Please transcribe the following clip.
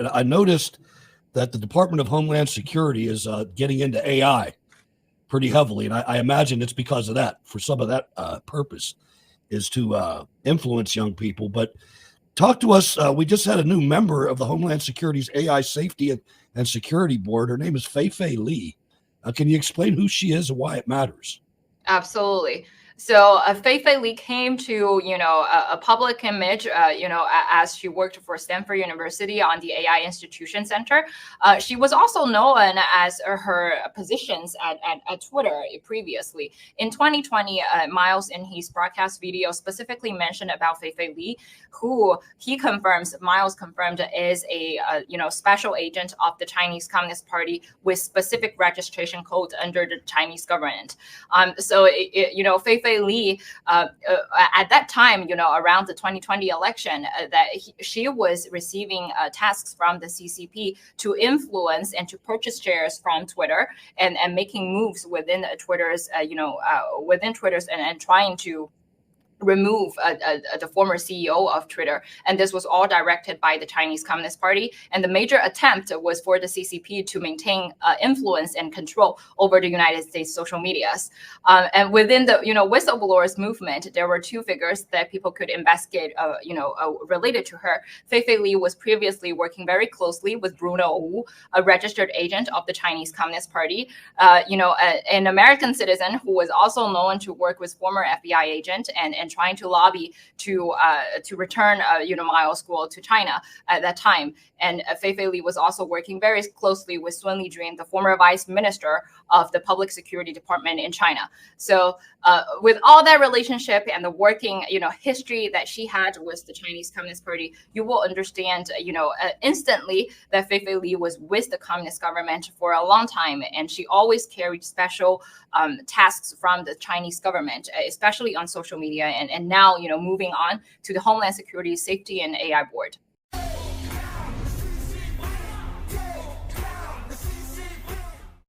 And I noticed that the Department of Homeland Security is getting into AI pretty heavily. And I imagine it's because of that, for some of that purpose, is to influence young people. But talk to us. We just had a new member of the Homeland Security's AI Safety and Security Board. Her name is Fei Fei Li. Can you explain who she is and why it matters? Absolutely. So Fei Fei Li came to, a public image, as she worked for Stanford University on the AI Institution Center. She was also known as her positions at Twitter previously. In 2020, Miles in his broadcast video specifically mentioned about Fei Fei Li, who Miles confirmed is a special agent of the Chinese Communist Party with specific registration code under the Chinese government. Fei Fei Li, at that time, around the 2020 election, she was receiving tasks from the CCP to influence and to purchase shares from Twitter and making moves within Twitter's, and trying to remove the former CEO of Twitter. And this was all directed by the Chinese Communist Party. And the major attempt was for the CCP to maintain influence and control over the United States social medias. And within the, whistleblowers movement, there were two figures that people could investigate, related to her. Fei Fei Li was previously working very closely with Bruno Wu, a registered agent of the Chinese Communist Party, an American citizen who was also known to work with former FBI agent and trying to lobby to return Miles School to China at that time. And Fei Fei Li was also working very closely with Sun Lijun, the former vice minister of the Public Security Department in China. So with all that relationship and the working history that she had with the Chinese Communist Party, you will understand instantly that Fei Fei Li was with the communist government for a long time, and she always carried special tasks from the Chinese government, especially on social media, and now moving on to the Homeland Security Safety and AI Board.